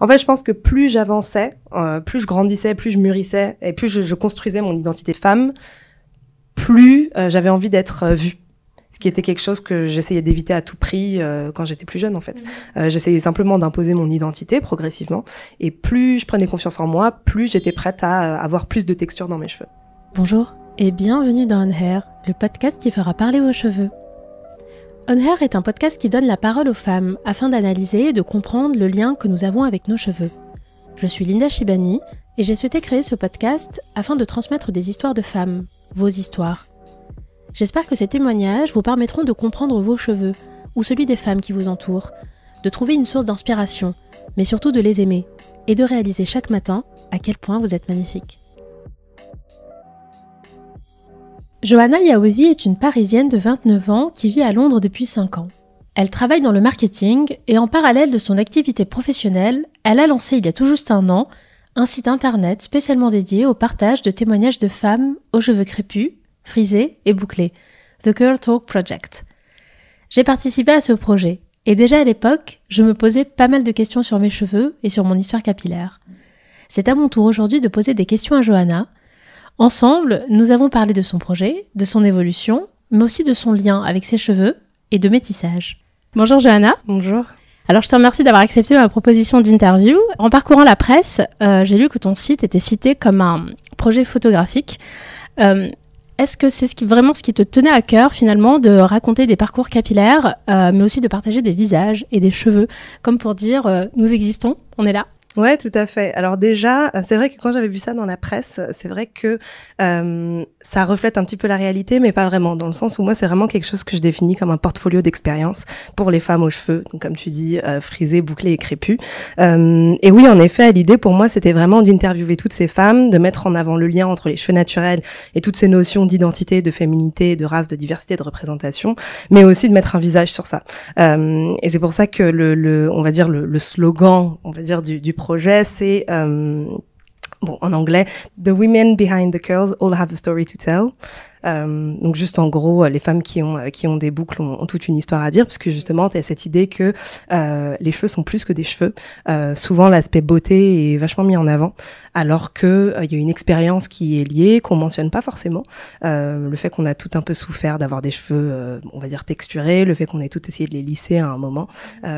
En fait, je pense que plus j'avançais, plus je grandissais, plus je mûrissais et plus je construisais mon identité de femme, plus j'avais envie d'être vue. Ce qui était quelque chose que j'essayais d'éviter à tout prix quand j'étais plus jeune, en fait. J'essayais simplement d'imposer mon identité progressivement. Et plus je prenais confiance en moi, plus j'étais prête à avoir plus de texture dans mes cheveux. Bonjour et bienvenue dans On Hair, le podcast qui fera parler vos cheveux. On Hair est un podcast qui donne la parole aux femmes afin d'analyser et de comprendre le lien que nous avons avec nos cheveux. Je suis Linda Shibani et j'ai souhaité créer ce podcast afin de transmettre des histoires de femmes, vos histoires. J'espère que ces témoignages vous permettront de comprendre vos cheveux ou celui des femmes qui vous entourent, de trouver une source d'inspiration, mais surtout de les aimer et de réaliser chaque matin à quel point vous êtes magnifique. Johanna Yawevi est une Parisienne de 29 ans qui vit à Londres depuis 5 ans. Elle travaille dans le marketing et en parallèle de son activité professionnelle, elle a lancé il y a tout juste un an un site internet spécialement dédié au partage de témoignages de femmes aux cheveux crépus, frisés et bouclés, The Girl Talk Project. J'ai participé à ce projet et déjà à l'époque, je me posais pas mal de questions sur mes cheveux et sur mon histoire capillaire. C'est à mon tour aujourd'hui de poser des questions à Johanna. Ensemble, nous avons parlé de son projet, de son évolution, mais aussi de son lien avec ses cheveux et de métissage. Bonjour Johanna. Bonjour. Alors je te remercie d'avoir accepté ma proposition d'interview. En parcourant la presse, j'ai lu que ton site était cité comme un projet photographique. Est-ce que c'est vraiment ce qui te tenait à cœur finalement de raconter des parcours capillaires, mais aussi de partager des visages et des cheveux, comme pour dire nous existons, on est là? Ouais, tout à fait. Alors déjà, c'est vrai que quand j'avais vu ça dans la presse, c'est vrai que ça reflète un petit peu la réalité, mais pas vraiment, dans le sens où moi, c'est vraiment quelque chose que je définis comme un portfolio d'expérience pour les femmes aux cheveux, donc comme tu dis, frisés, bouclés et crépus. Et oui, en effet, l'idée pour moi, c'était vraiment d'interviewer toutes ces femmes, de mettre en avant le lien entre les cheveux naturels et toutes ces notions d'identité, de féminité, de race, de diversité, de représentation, mais aussi de mettre un visage sur ça. Et c'est pour ça que on va dire le slogan, on va dire du projet, c'est en anglais, The Women Behind the Curls All Have a Story to Tell. Donc juste en gros, les femmes qui ont des boucles ont toute une histoire à dire, parce que justement, tu as cette idée que les cheveux sont plus que des cheveux. Souvent, l'aspect beauté est vachement mis en avant, alors que il y a une expérience qui est liée, qu'on mentionne pas forcément. Le fait qu'on a tout un peu souffert d'avoir des cheveux, on va dire texturés, le fait qu'on ait tout essayé de les lisser à un moment.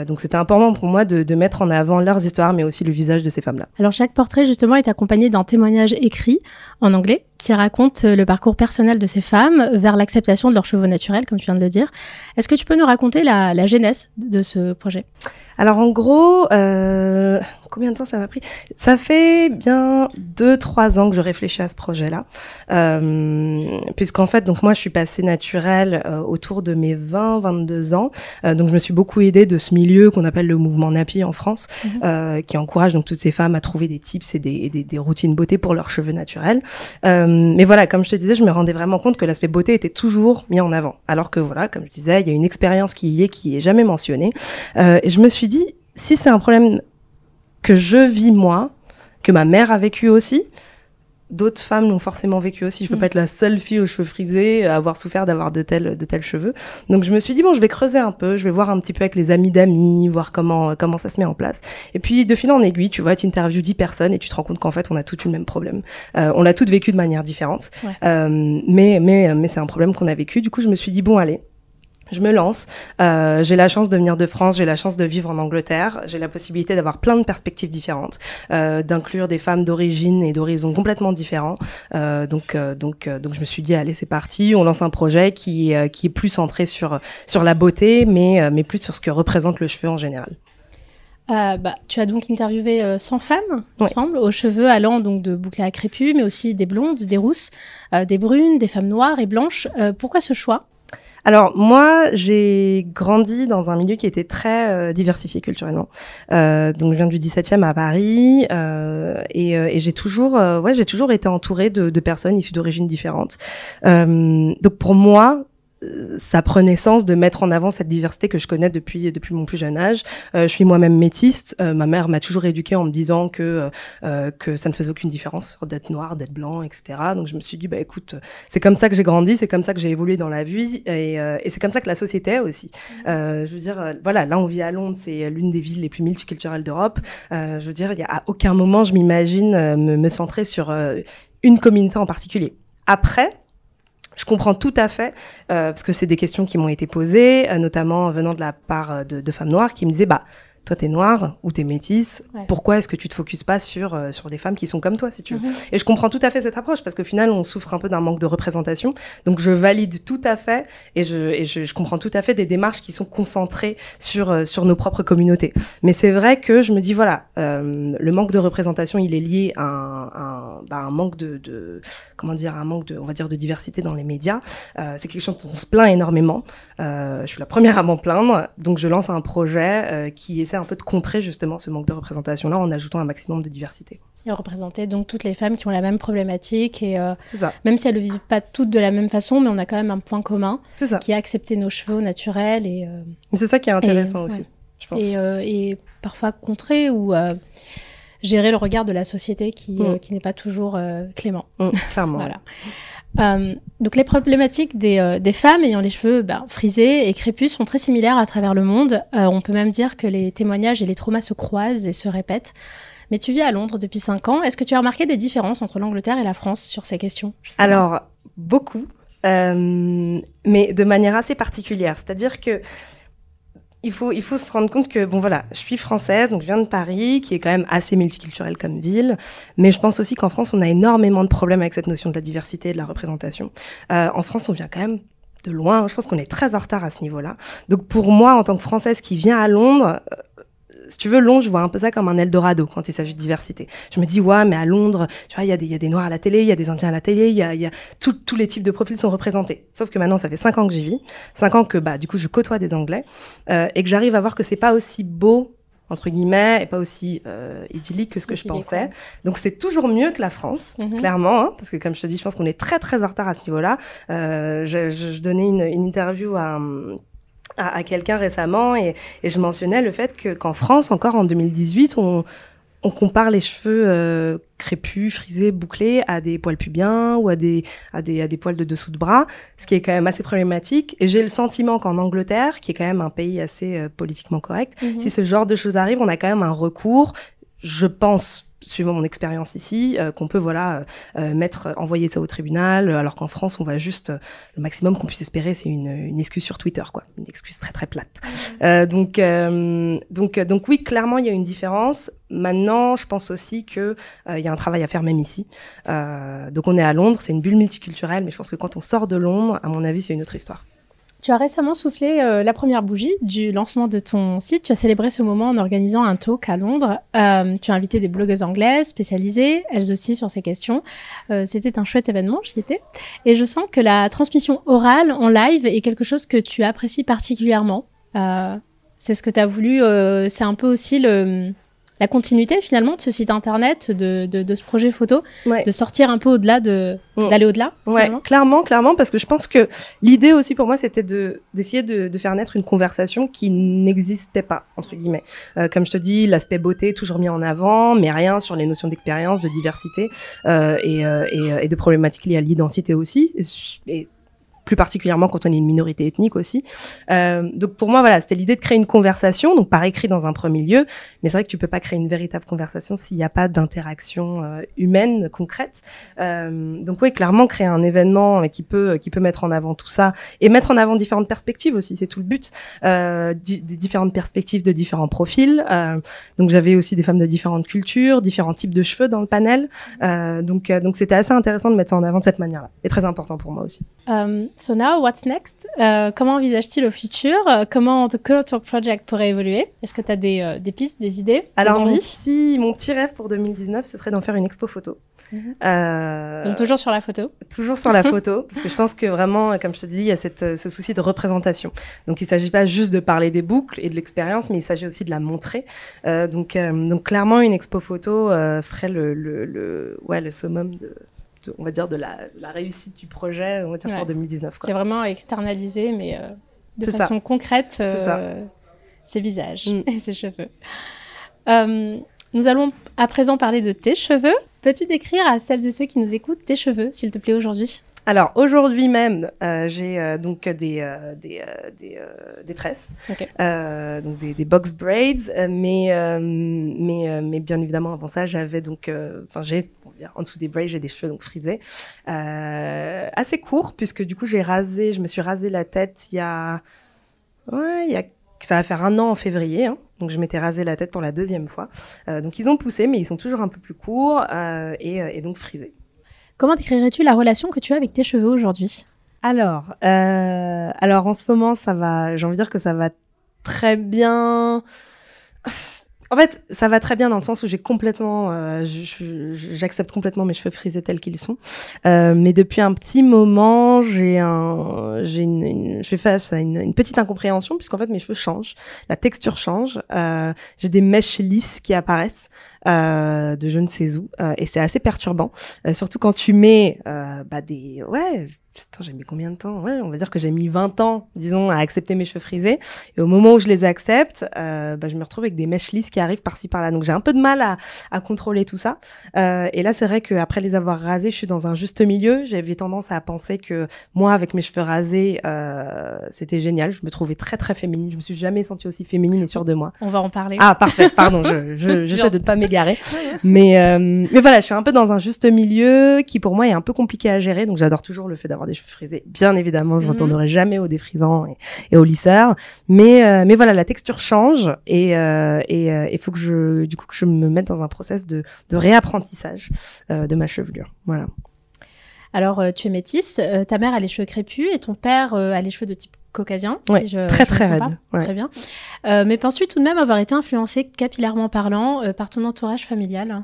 Donc c'était important pour moi de mettre en avant leurs histoires, mais aussi le visage de ces femmes-là. Alors chaque portrait justement est accompagné d'un témoignage écrit en anglais qui raconte le parcours personnel de ces femmes vers l'acceptation de leurs cheveux naturels, comme tu viens de le dire. Est-ce que tu peux nous raconter la genèse de ce projet ? Alors en gros, combien de temps ça m'a pris ? Ça fait bien 2-3 ans que je réfléchis à ce projet-là, puisqu'en fait, donc moi je suis passée naturelle autour de mes 20-22 ans, donc je me suis beaucoup aidée de ce milieu qu'on appelle le mouvement Nappy en France, qui encourage donc toutes ces femmes à trouver des tips et des routines beauté pour leurs cheveux naturels. Mais voilà, comme je te disais, je me rendais vraiment compte que l'aspect beauté était toujours mis en avant, alors que voilà, comme je disais, il y a une expérience qui est jamais mentionnée, et je me suis dit, si c'est un problème que je vis moi, que ma mère a vécu aussi, d'autres femmes l'ont forcément vécu aussi. Je peux pas être la seule fille aux cheveux frisés à avoir souffert d'avoir de tels cheveux. Donc je me suis dit, bon, je vais creuser un peu, je vais voir un petit peu avec les amis d'amis, voir comment ça se met en place. Et puis de fil en aiguille, tu vois, tu interviews 10 personnes et tu te rends compte qu'en fait, on a toutes eu le même problème. On l'a toutes vécu de manière différente. Ouais. Mais c'est un problème qu'on a vécu. Du coup, je me suis dit, bon, allez, je me lance, j'ai la chance de venir de France, j'ai la chance de vivre en Angleterre, j'ai la possibilité d'avoir plein de perspectives différentes, d'inclure des femmes d'origine et d'horizons complètement différents. Donc je me suis dit, allez, c'est parti, on lance un projet qui est plus centré sur la beauté, mais plus sur ce que représente le cheveu en général. Tu as donc interviewé 100 femmes, il me semble, aux cheveux allant donc de bouclés à crépus, mais aussi des blondes, des rousses, des brunes, des femmes noires et blanches. Pourquoi ce choix ? Alors moi, j'ai grandi dans un milieu qui était très diversifié culturellement. Donc je viens du 17e à Paris et j'ai toujours été entourée de personnes issues d'origines différentes. Donc pour moi, ça prenait sens de mettre en avant cette diversité que je connais depuis mon plus jeune âge. Je suis moi-même métisse. Ma mère m'a toujours éduquée en me disant que ça ne faisait aucune différence d'être noir, d'être blanc, etc. Donc je me suis dit, bah écoute, c'est comme ça que j'ai grandi, c'est comme ça que j'ai évolué dans la vie, et c'est comme ça que la société est aussi. Je veux dire, voilà, là on vit à Londres, c'est l'une des villes les plus multiculturelles d'Europe. Je veux dire, à aucun moment je m'imagine me centrer sur une communauté en particulier. Après, je comprends tout à fait, parce que c'est des questions qui m'ont été posées, notamment venant de la part de femmes noires qui me disaient, bah, toi t'es noire ou t'es métisse, pourquoi est-ce que tu te focuses pas sur des femmes qui sont comme toi, si tu veux. Et je comprends tout à fait cette approche, parce qu'au final on souffre un peu d'un manque de représentation, donc je valide tout à fait, et je comprends tout à fait des démarches qui sont concentrées sur nos propres communautés. Mais c'est vrai que je me dis, voilà, le manque de représentation, il est lié à un manque un manque de, on va dire, de diversité dans les médias. C'est quelque chose dont on se plaint énormément. Je suis la première à m'en plaindre, donc je lance un projet qui essaie un peu de contrer justement ce manque de représentation-là en ajoutant un maximum de diversité. Et représenter donc toutes les femmes qui ont la même problématique, et c'est ça. Même si elles ne vivent pas toutes de la même façon, mais on a quand même un point commun, c'est ça, qui est accepter nos cheveux naturels. Mais c'est ça qui est intéressant aussi, je pense. Et parfois contrer ou gérer le regard de la société qui n'est pas toujours clément. Clairement. Voilà. Donc les problématiques des femmes ayant les cheveux frisés et crépus sont très similaires à travers le monde. On peut même dire que les témoignages et les traumas se croisent et se répètent. Mais tu vis à Londres depuis 5 ans. Est-ce que tu as remarqué des différences entre l'Angleterre et la France sur ces questions, justement ? Alors, beaucoup, mais de manière assez particulière. C'est-à-dire que il faut se rendre compte que, bon voilà, je suis française, donc je viens de Paris, qui est quand même assez multiculturelle comme ville, mais je pense aussi qu'en France, on a énormément de problèmes avec cette notion de la diversité et de la représentation. En France, on vient quand même de loin, je pense qu'on est très en retard à ce niveau-là. Donc pour moi, en tant que Française qui vient à Londres, si tu veux, Londres, je vois un peu ça comme un Eldorado quand il s'agit de diversité. Je me dis, ouais, mais à Londres, tu vois, il y a des Noirs à la télé, il y a des Indiens à la télé, il y a tous les types de profils sont représentés. Sauf que maintenant, ça fait 5 ans que j'y vis, 5 ans que, du coup, je côtoie des Anglais, et que j'arrive à voir que c'est pas aussi beau, entre guillemets, et pas aussi idyllique que ce que je pensais. Donc, c'est toujours mieux que la France, clairement, hein, parce que comme je te dis, je pense qu'on est très, très en retard à ce niveau-là. Je donnais une interview à quelqu'un récemment, et je mentionnais le fait qu'en France, encore en 2018, on compare les cheveux crépus, frisés, bouclés à des poils pubiens ou à des poils de dessous de bras, ce qui est quand même assez problématique. Et j'ai le sentiment qu'en Angleterre, qui est quand même un pays assez politiquement correct, si ce genre de choses arrive, on a quand même un recours, je pense, suivant mon expérience ici, qu'on peut envoyer ça au tribunal, alors qu'en France on va juste, le maximum qu'on puisse espérer, c'est une excuse sur Twitter, quoi, une excuse très très plate. Donc oui, clairement il y a une différence. Maintenant, je pense aussi que il y a un travail à faire même ici. Donc on est à Londres, c'est une bulle multiculturelle, mais je pense que quand on sort de Londres, à mon avis, c'est une autre histoire. Tu as récemment soufflé la première bougie du lancement de ton site. Tu as célébré ce moment en organisant un talk à Londres. Tu as invité des blogueuses anglaises spécialisées, elles aussi, sur ces questions. C'était un chouette événement, j'y étais. Et je sens que la transmission orale en live est quelque chose que tu apprécies particulièrement. C'est ce que tu as voulu. C'est un peu aussi la continuité, finalement, de ce site internet, de ce projet photo, de sortir un peu au-delà, d'aller au-delà, finalement. Ouais, clairement, parce que je pense que l'idée aussi pour moi, c'était d'essayer de faire naître une conversation qui n'existait pas, entre guillemets. Comme je te dis, l'aspect beauté est toujours mis en avant, mais rien sur les notions d'expérience, de diversité et de problématiques liées à l'identité aussi. Et plus particulièrement quand on est une minorité ethnique aussi. Donc pour moi, voilà, c'était l'idée de créer une conversation, donc par écrit dans un premier lieu, mais c'est vrai que tu peux pas créer une véritable conversation s'il n'y a pas d'interaction humaine, concrète. Donc oui, clairement, créer un événement qui peut mettre en avant tout ça, et mettre en avant différentes perspectives aussi, c'est tout le but, des différentes perspectives de différents profils. Donc j'avais aussi des femmes de différentes cultures, différents types de cheveux dans le panel. Donc c'était assez intéressant de mettre ça en avant de cette manière-là, et très important pour moi aussi. So now, what's next? Comment envisage-t-il au futur? Comment The Curl Talk Project pourrait évoluer? Est-ce que tu as des pistes, des idées, Alors, des envies? mon petit rêve pour 2019, ce serait d'en faire une expo photo. Donc toujours sur la photo? Toujours sur la photo, parce que je pense que vraiment, comme je te dis, il y a ce souci de représentation. Donc il ne s'agit pas juste de parler des boucles et de l'expérience, mais il s'agit aussi de la montrer. Donc clairement, une expo photo serait le summum on va dire, de la réussite du projet, on va dire, pour 2019. Quoi. C'est vraiment externalisé, mais de façon concrète, ses visages et ses cheveux. Nous allons à présent parler de tes cheveux. Peux-tu décrire à celles et ceux qui nous écoutent tes cheveux, s'il te plaît, aujourd'hui ? Alors, aujourd'hui même, j'ai donc des tresses, donc des box braids, mais bien évidemment, avant ça, j'avais donc, en dessous des braids, j'ai des cheveux donc frisés, assez courts, puisque du coup, je me suis rasé la tête ça va faire 1 an en février, hein. Donc je m'étais rasé la tête pour la 2e fois. Donc ils ont poussé, mais ils sont toujours un peu plus courts et donc frisés. Comment décrirais-tu la relation que tu as avec tes cheveux aujourd'hui ? Alors en ce moment, j'ai envie de dire que ça va très bien. En fait, ça va très bien dans le sens où j'ai complètement, j'accepte complètement mes cheveux frisés tels qu'ils sont. Mais depuis un petit moment, je fais face à une petite incompréhension puisqu'en fait mes cheveux changent, la texture change. J'ai des mèches lisses qui apparaissent de je ne sais où et c'est assez perturbant, surtout quand tu mets j'ai mis combien de temps ? Ouais, on va dire que j'ai mis 20 ans, disons, à accepter mes cheveux frisés. Et au moment où je les accepte, je me retrouve avec des mèches lisses qui arrivent par-ci par-là. Donc j'ai un peu de mal à contrôler tout ça. Et là, c'est vrai qu'après les avoir rasés, je suis dans un juste milieu. J'avais tendance à penser que moi, avec mes cheveux rasés, c'était génial. Je me trouvais très très féminine. Je me suis jamais sentie aussi féminine et sûre de moi. On va en parler. Ah parfait, pardon. J'essaie de ne pas m'égarer. Mais voilà, je suis un peu dans un juste milieu qui pour moi est un peu compliqué à gérer. Donc j'adore toujours le fait d'avoir des cheveux frisés. Bien évidemment, je retournerai jamais au défrisant et au lisseur. Mais voilà, la texture change et il faut que je me mette dans un process de réapprentissage de ma chevelure. Voilà. Alors, tu es métisse, ta mère a les cheveux crépus et ton père a les cheveux de type caucasien. Ouais, très raide. Ouais. Très bien. Mais penses-tu tout de même avoir été influencée capillairement parlant par ton entourage familial ?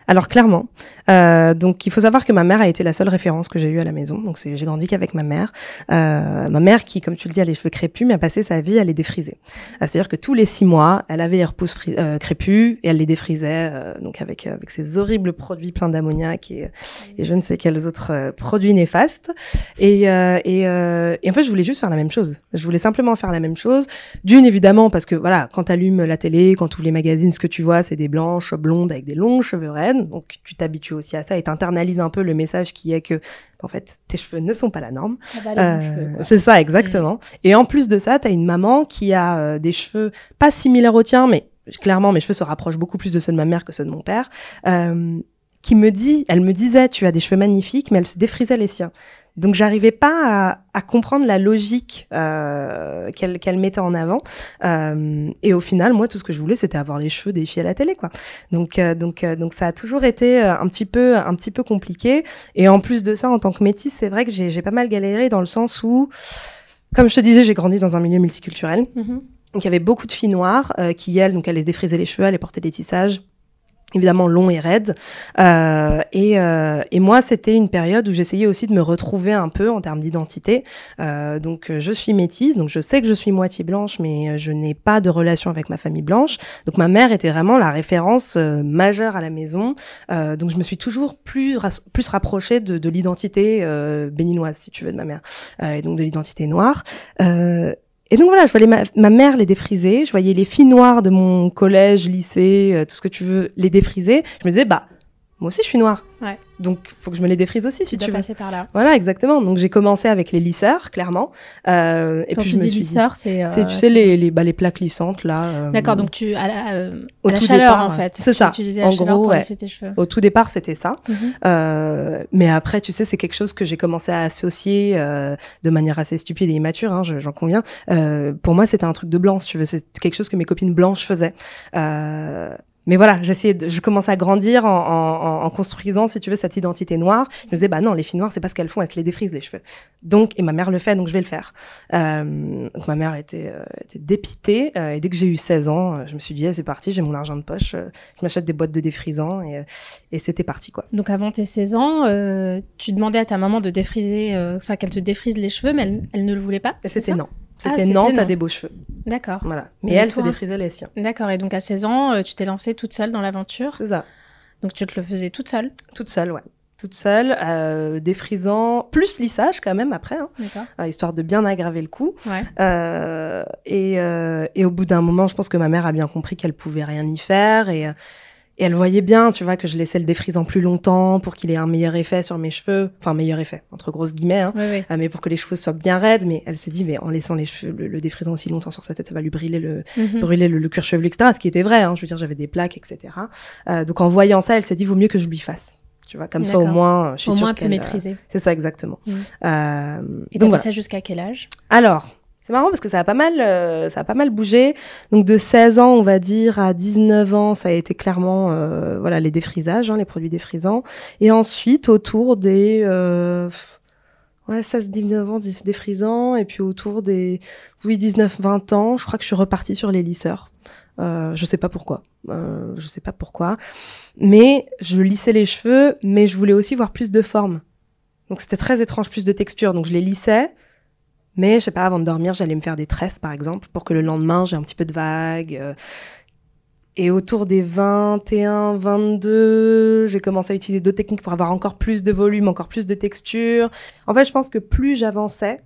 Alors clairement, donc il faut savoir que ma mère a été la seule référence que j'ai eue à la maison. Donc j'ai grandi qu'avec ma mère. Ma mère qui, comme tu le dis, a les cheveux crépus, mais a passé sa vie à les défriser. C'est-à-dire que tous les 6 mois, elle avait les repousses crépus et elle les défrisait donc avec ces horribles produits pleins d'ammoniac et je ne sais quels autres produits néfastes. Et en fait, je voulais juste faire la même chose. Je voulais simplement faire la même chose. D'une, évidemment, parce que voilà, quand t'allumes la télé, quand tu ouvres les magazines, ce que tu vois, c'est des blanches blondes avec des longs cheveux raides. Donc tu t'habitues aussi à ça et t'internalises un peu le message qui est que en fait tes cheveux ne sont pas la norme. C'est ça exactement. Et en plus de ça, t'as une maman qui a des cheveux pas similaires aux tiens, mais clairement mes cheveux se rapprochent beaucoup plus de ceux de ma mère que ceux de mon père. Elle me disait tu as des cheveux magnifiques, mais elle se défrisait les siens. Donc j'arrivais pas à comprendre la logique qu'elle mettait en avant et au final moi tout ce que je voulais c'était avoir les cheveux des filles à la télé quoi. Donc ça a toujours été un petit peu compliqué et en plus de ça en tant que métisse c'est vrai que j'ai pas mal galéré dans le sens où comme je te disais j'ai grandi dans un milieu multiculturel. Donc il y avait beaucoup de filles noires qui elles se défrisaient les cheveux, elles portaient des tissages évidemment long et raide et moi c'était une période où j'essayais aussi de me retrouver un peu en termes d'identité donc je suis métisse donc je sais que je suis moitié blanche mais je n'ai pas de relation avec ma famille blanche donc ma mère était vraiment la référence majeure à la maison donc je me suis toujours plus rapprochée de l'identité béninoise si tu veux de ma mère et donc de l'identité noire et donc voilà, je voyais ma mère les défriser, je voyais les filles noires de mon collège, lycée, tout ce que tu veux, les défriser. Je me disais, moi aussi je suis noire. Ouais. Donc, faut que je me les défrise aussi, si tu veux. passer par là. Voilà, exactement. Donc, j'ai commencé avec les lisseurs, clairement. Et quand puis, tu dis lisseurs, c'est tu sais, les plaques lissantes, là. D'accord, donc tu, à la chaleur, départ, en fait. C'est ça. Tu utilisais la chaleur pour lisser tes cheveux. Au tout départ, c'était ça. Mais après, tu sais, c'est quelque chose que j'ai commencé à associer de manière assez stupide et immature, hein, j'en conviens. Pour moi, c'était un truc de blanc, si tu veux. C'est quelque chose que mes copines blanches faisaient. Mais voilà, je commençais à grandir en construisant, si tu veux, cette identité noire. Je me disais, non, les filles noires, c'est pas ce qu'elles font, elles se les défrisent, les cheveux. Donc, et ma mère le fait, donc je vais le faire. Donc ma mère était dépitée, et dès que j'ai eu 16 ans, je me suis dit, c'est parti, j'ai mon argent de poche, je m'achète des boîtes de défrisants, et c'était parti, quoi. Donc avant tes 16 ans, tu demandais à ta maman de défriser, qu'elle te défrise les cheveux, mais elle ne le voulait pas? C'était non. C'était non, t'as des beaux cheveux. D'accord. Voilà. Mais elle se défrisait les siens. D'accord. Et donc, à 16 ans, tu t'es lancée toute seule dans l'aventure? C'est ça. Donc, tu te le faisais toute seule? Toute seule, ouais. toute seule, défrisant, plus lissage quand même après, histoire de bien aggraver le coup. Ouais. Et au bout d'un moment, je pense que ma mère a bien compris qu'elle pouvait rien y faire et elle voyait bien, tu vois, que je laissais le défrisant plus longtemps pour qu'il ait un meilleur effet sur mes cheveux. Enfin, meilleur effet, entre grosses guillemets, Oui. mais pour que les cheveux soient bien raides. Mais elle s'est dit, mais en laissant les cheveux, le défrisant aussi longtemps sur sa tête, ça va lui brûler le cuir chevelu, etc. Ce qui était vrai, je veux dire, j'avais des plaques, etc. Donc, en voyant ça, elle s'est dit, vaut mieux que je lui fasse. Tu vois, comme ça, au moins, je suis sûre qu'elle... Au moins, elle peut maîtriser. C'est ça, exactement. Et donc, ça jusqu'à quel âge? Alors... C'est marrant parce que ça a pas mal bougé. Donc de 16 ans, on va dire, à 19 ans, ça a été clairement les défrisages, les produits défrisants. Et ensuite, autour des 16-19 ans, défrisants. Et puis autour des 19-20 ans, je crois que je suis repartie sur les lisseurs. Je sais pas pourquoi. Mais je lissais les cheveux, mais je voulais aussi voir plus de forme. Donc c'était très étrange, plus de texture. Donc je les lissais. Mais, je sais pas, avant de dormir, j'allais me faire des tresses, par exemple, pour que le lendemain, j'ai un petit peu de vague. Et autour des 21, 22, j'ai commencé à utiliser d'autres techniques pour avoir encore plus de volume, encore plus de texture. En fait, je pense que plus j'avançais,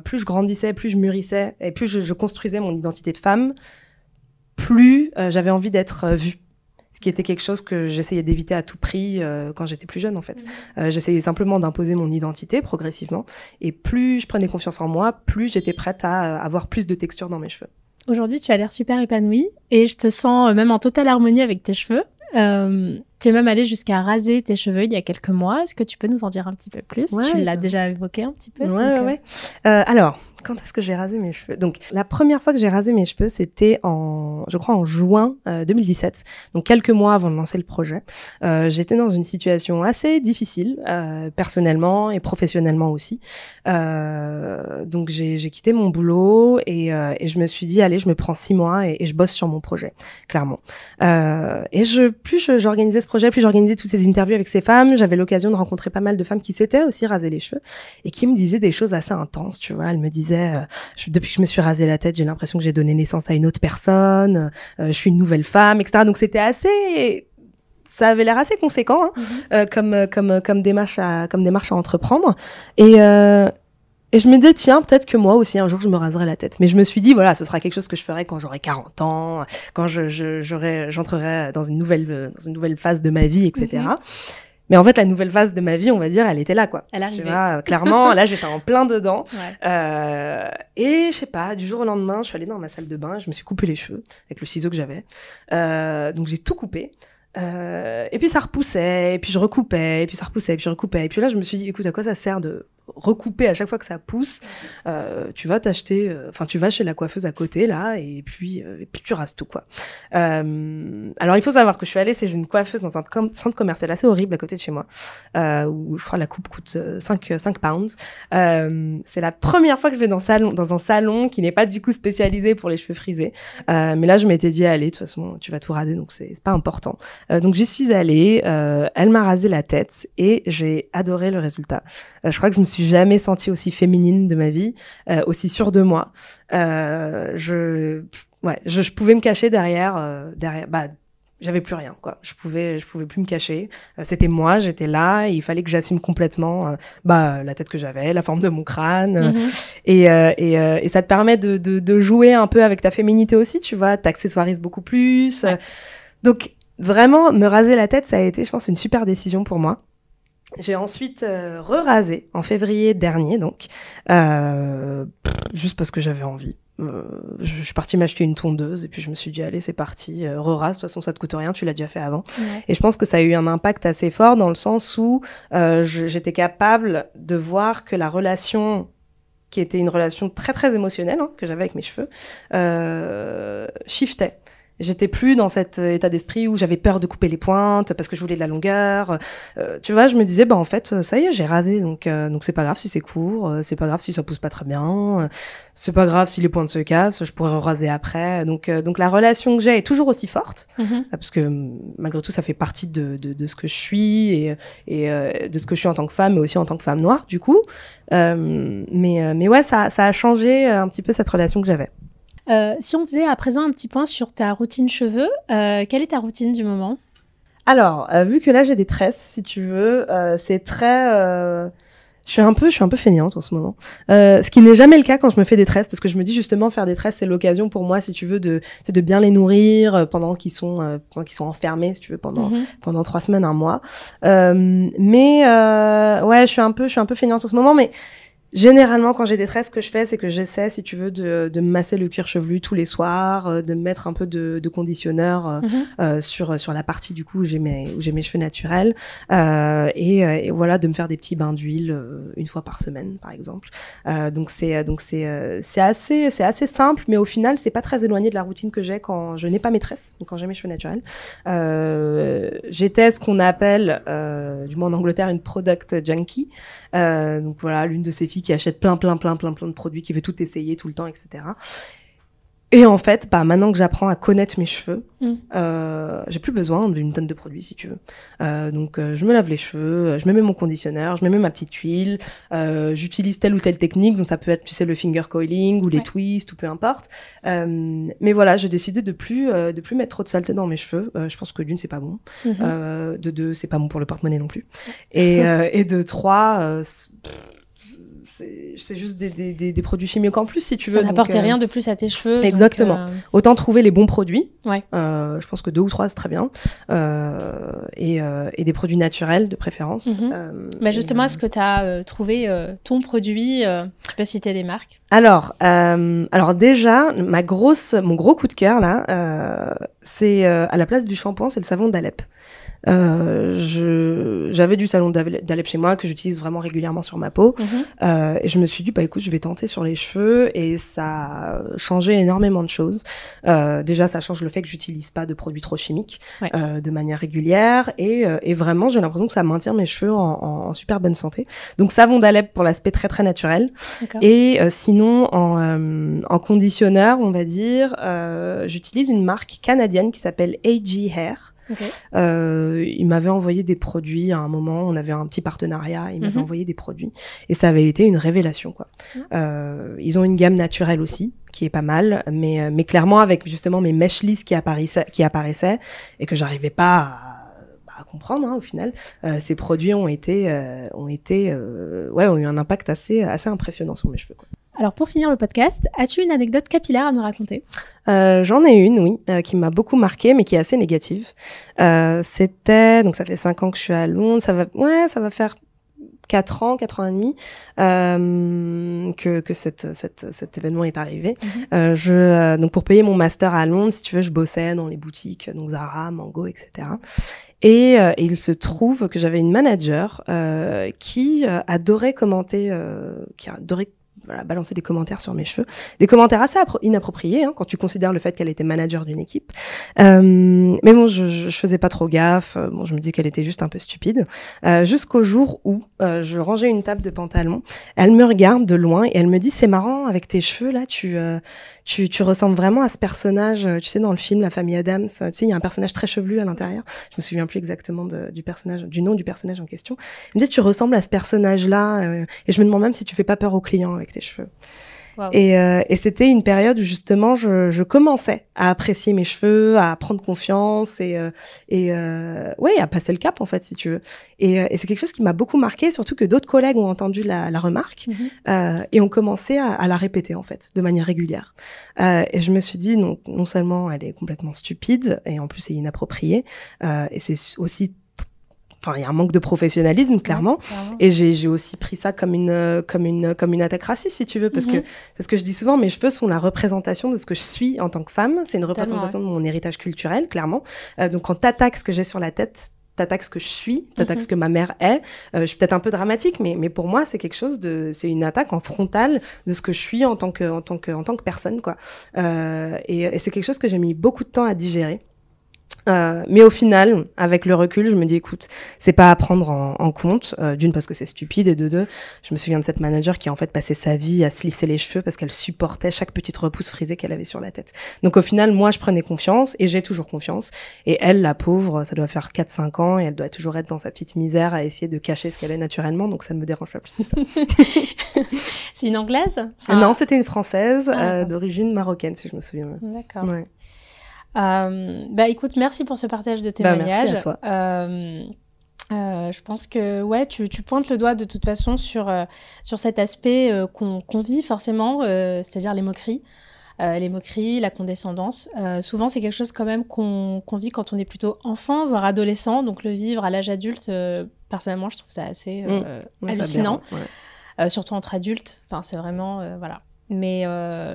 plus je grandissais, plus je mûrissais, et plus je construisais mon identité de femme, plus j'avais envie d'être vue. Ce qui était quelque chose que j'essayais d'éviter à tout prix quand j'étais plus jeune, en fait. J'essayais simplement d'imposer mon identité progressivement. Et plus je prenais confiance en moi, plus j'étais prête à avoir plus de texture dans mes cheveux. Aujourd'hui, tu as l'air super épanouie et je te sens même en totale harmonie avec tes cheveux. Tu es même allée jusqu'à raser tes cheveux il y a quelques mois. Est-ce que tu peux nous en dire un petit peu plus? Tu l'as déjà évoqué un petit peu. Ouais. Alors, quand est-ce que j'ai rasé mes cheveux? Donc, la première fois que j'ai rasé mes cheveux, c'était en juin 2017. Donc, quelques mois avant de lancer le projet. J'étais dans une situation assez difficile, personnellement et professionnellement aussi. Donc, j'ai quitté mon boulot et je me suis dit, allez, je me prends 6 mois et je bosse sur mon projet, clairement. Et plus j'organisais ce projet, plus j'organisais toutes ces interviews avec ces femmes, j'avais l'occasion de rencontrer pas mal de femmes qui s'étaient aussi rasées les cheveux et qui me disaient des choses assez intenses, tu vois. Elles me disaient, depuis que je me suis rasé la tête, j'ai l'impression que j'ai donné naissance à une autre personne, je suis une nouvelle femme, etc. Donc ça avait l'air assez conséquent comme démarche à entreprendre. Et je me disais, tiens, peut-être que moi aussi, un jour, je me raserai la tête. Mais je me suis dit, voilà, ce sera quelque chose que je ferai quand j'aurai 40 ans, quand j'entrerai dans une nouvelle phase de ma vie, etc. Mais en fait, la nouvelle phase de ma vie, on va dire, elle était là, quoi. Elle arrivait. Tu vois, clairement, là, j'étais en plein dedans. Ouais. Et je sais pas, du jour au lendemain, je suis allée dans ma salle de bain, je me suis coupé les cheveux avec le ciseau que j'avais. Donc, j'ai tout coupé. Et puis ça repoussait, et puis je recoupais, et puis ça repoussait, et puis je recoupais. Et puis là, je me suis dit, écoute, à quoi ça sert de recouper à chaque fois que ça pousse? Tu vas tu vas chez la coiffeuse à côté, là, et puis tu rases tout, quoi. Alors, il faut savoir que je suis allée chez une coiffeuse dans un centre commercial assez horrible à côté de chez moi, où je crois la coupe coûte 5 pounds. C'est la première fois que je vais dans un salon qui n'est pas du coup spécialisé pour les cheveux frisés. Mais là, je m'étais dit, allez, de toute façon, tu vas tout raser, donc c'est pas important. Donc j'y suis allée, elle m'a rasé la tête et j'ai adoré le résultat. Je crois que je me suis jamais sentie aussi féminine de ma vie, aussi sûre de moi. Je pouvais me cacher derrière, j'avais plus rien, quoi. Je pouvais plus me cacher. C'était moi, j'étais là, et il fallait que j'assume complètement la tête que j'avais, la forme de mon crâne. Et ça te permet de jouer un peu avec ta féminité aussi, tu vois, t'accessoirises beaucoup plus. Donc vraiment, me raser la tête, ça a été, je pense, une super décision pour moi. J'ai ensuite re-rasé en février dernier, donc juste parce que j'avais envie. Je suis partie m'acheter une tondeuse et puis je me suis dit allez, c'est parti, re-rase, de toute façon ça te coûte rien, tu l'as déjà fait avant. Et je pense que ça a eu un impact assez fort dans le sens où j'étais capable de voir que la relation qui était une relation très très émotionnelle que j'avais avec mes cheveux shiftait. J'étais plus dans cet état d'esprit où j'avais peur de couper les pointes parce que je voulais de la longueur. Tu vois, je me disais, en fait, ça y est, j'ai rasé, donc c'est pas grave si c'est court, c'est pas grave si ça pousse pas très bien, c'est pas grave si les pointes se cassent, je pourrais raser après. Donc la relation que j'ai est toujours aussi forte, parce que malgré tout, ça fait partie de ce que je suis et de ce que je suis en tant que femme, mais aussi en tant que femme noire, du coup. Mais ouais, ça a changé un petit peu cette relation que j'avais. Si on faisait à présent un petit point sur ta routine cheveux, quelle est ta routine du moment ? Alors, vu que là j'ai des tresses, si tu veux, c'est très... Je suis un peu fainéante en ce moment. Ce qui n'est jamais le cas quand je me fais des tresses, parce que je me dis justement faire des tresses, c'est l'occasion pour moi, si tu veux, de bien les nourrir pendant qu'ils sont enfermés, si tu veux, pendant 3 semaines, 1 mois. Ouais, je suis un peu fainéante en ce moment, mais généralement, quand j'ai des tresses, ce que je fais, c'est que j'essaie, si tu veux, de me masser le cuir chevelu tous les soirs, de me mettre un peu de conditionneur sur la partie du coup où j'ai mes cheveux naturels, et voilà, de me faire des petits bains d'huile 1 fois par semaine, par exemple. Donc c'est assez simple, mais au final, c'est pas très éloigné de la routine que j'ai quand je n'ai pas mes tresses, donc quand j'ai mes cheveux naturels. J'étais ce qu'on appelle, du moins en Angleterre, une product junkie. Donc voilà, l'une de ces filles qui achète plein de produits, qui veut tout essayer tout le temps, etc. Et en fait, maintenant que j'apprends à connaître mes cheveux, j'ai plus besoin d'une tonne de produits, si tu veux. Donc, je me lave les cheveux, je me mets mon conditionneur, je me mets ma petite huile, j'utilise telle ou telle technique, donc ça peut être, tu sais, le finger coiling ou les twists ou peu importe. Mais voilà, j'ai décidé de plus mettre trop de saleté dans mes cheveux. Je pense que d'une, c'est pas bon. De deux, c'est pas bon pour le porte-monnaie non plus. Et de trois, c'est juste des produits chimiques en plus, si tu veux. Ça n'apportait rien de plus à tes cheveux. Exactement. Donc, autant trouver les bons produits. Ouais. Je pense que 2 ou 3, c'est très bien. Et des produits naturels, de préférence. Justement, est-ce que tu as trouvé ton produit Tu peux citer des marques? Alors déjà, mon gros coup de cœur, là, c'est à la place du shampoing, c'est le savon d'Alep. J'avais du savon d'Alep chez moi que j'utilise vraiment régulièrement sur ma peau, et je me suis dit écoute, je vais tenter sur les cheveux, et ça a changé énormément de choses. Déjà, ça change le fait que j'utilise pas de produits trop chimiques de manière régulière, et vraiment j'ai l'impression que ça maintient mes cheveux en super bonne santé. Donc savon d'Alep pour l'aspect très très naturel. Et sinon en conditionneur, on va dire, j'utilise une marque canadienne qui s'appelle AG Hair. Il m'avait envoyé des produits à un moment, on avait un petit partenariat, il m'avait envoyé des produits, et ça avait été une révélation, quoi. Ils ont une gamme naturelle aussi qui est pas mal, mais clairement avec justement mes mèches lisses qui apparaissaient et que j'arrivais pas à comprendre, au final, ces produits ont eu un impact assez impressionnant sur mes cheveux, quoi. Alors pour finir le podcast, as-tu une anecdote capillaire à nous raconter? J'en ai une, oui, qui m'a beaucoup marquée, mais qui est assez négative. C'était, donc ça fait 5 ans que je suis à Londres, ça va faire 4 ans et demi que cet événement est arrivé. Donc pour payer mon master à Londres, si tu veux, je bossais dans les boutiques, donc Zara, Mango, etc. Et il se trouve que j'avais une manager qui adorait commenter, balancer des commentaires sur mes cheveux, des commentaires assez inappropriés, quand tu considères le fait qu'elle était manager d'une équipe. Mais bon, je faisais pas trop gaffe. Je me dis qu'elle était juste un peu stupide. Jusqu'au jour où je rangeais une table de pantalon. Elle me regarde de loin et elle me dit c'est marrant avec tes cheveux là, tu ressembles vraiment à ce personnage, tu sais, dans le film La Famille Adams, tu sais, il y a un personnage très chevelu à l'intérieur. Je me souviens plus exactement du nom du personnage en question. Elle me dit tu ressembles à ce personnage-là, et je me demande même si tu fais pas peur aux clients avec tes cheveux. Wow. Et c'était une période où justement je commençais à apprécier mes cheveux, à prendre confiance et à passer le cap en fait, si tu veux. Et c'est quelque chose qui m'a beaucoup marqué, surtout que d'autres collègues ont entendu la remarque et ont commencé à la répéter en fait de manière régulière. Et je me suis dit non seulement elle est complètement stupide et en plus c'est inapproprié, et c'est aussi il y a un manque de professionnalisme, clairement. Et j'ai aussi pris ça comme une attaque raciste, si tu veux, parce que c'est ce que je dis souvent, mes cheveux sont la représentation de ce que je suis en tant que femme. C'est une représentation de mon héritage culturel, clairement. Donc, quand t'attaques ce que j'ai sur la tête, t'attaques ce que je suis, t'attaques ce que ma mère est. Je suis peut-être un peu dramatique, mais pour moi, c'est quelque chose c'est une attaque en frontale de ce que je suis en tant que personne, quoi. Et c'est quelque chose que j'ai mis beaucoup de temps à digérer. Mais au final, avec le recul, je me dis, écoute, c'est pas à prendre en compte. D'une, parce que c'est stupide, et de deux, je me souviens de cette manager qui a en fait passé sa vie à se lisser les cheveux parce qu'elle supportait chaque petite repousse frisée qu'elle avait sur la tête. Donc au final, moi, je prenais confiance et j'ai toujours confiance. Et elle, la pauvre, ça doit faire 4-5 ans et elle doit toujours être dans sa petite misère à essayer de cacher ce qu'elle est naturellement. Donc ça ne me dérange pas plus que ça. C'est une Anglaise? Non, c'était une Française d'origine marocaine, si je me souviens. D'accord. Ouais. Écoute, merci pour ce partage de témoignages. Merci à toi. Je pense que tu pointes le doigt de toute façon sur cet aspect qu'on vit forcément, c'est-à-dire les moqueries. Les moqueries, la condescendance. Souvent, c'est quelque chose quand même qu'on vit quand on est plutôt enfant, voire adolescent. Donc, le vivre à l'âge adulte, personnellement, je trouve ça assez hallucinant. Surtout entre adultes. Enfin, c'est vraiment... voilà. Mais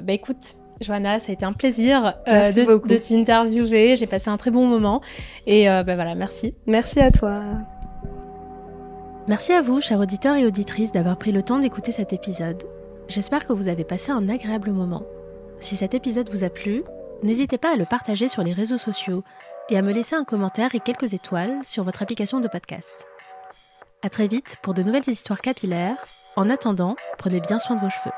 écoute, Johanna, ça a été un plaisir de t'interviewer. J'ai passé un très bon moment. Et voilà, merci. Merci à toi. Merci à vous, chers auditeurs et auditrices, d'avoir pris le temps d'écouter cet épisode. J'espère que vous avez passé un agréable moment. Si cet épisode vous a plu, n'hésitez pas à le partager sur les réseaux sociaux et à me laisser un commentaire et quelques étoiles sur votre application de podcast. À très vite pour de nouvelles histoires capillaires. En attendant, prenez bien soin de vos cheveux.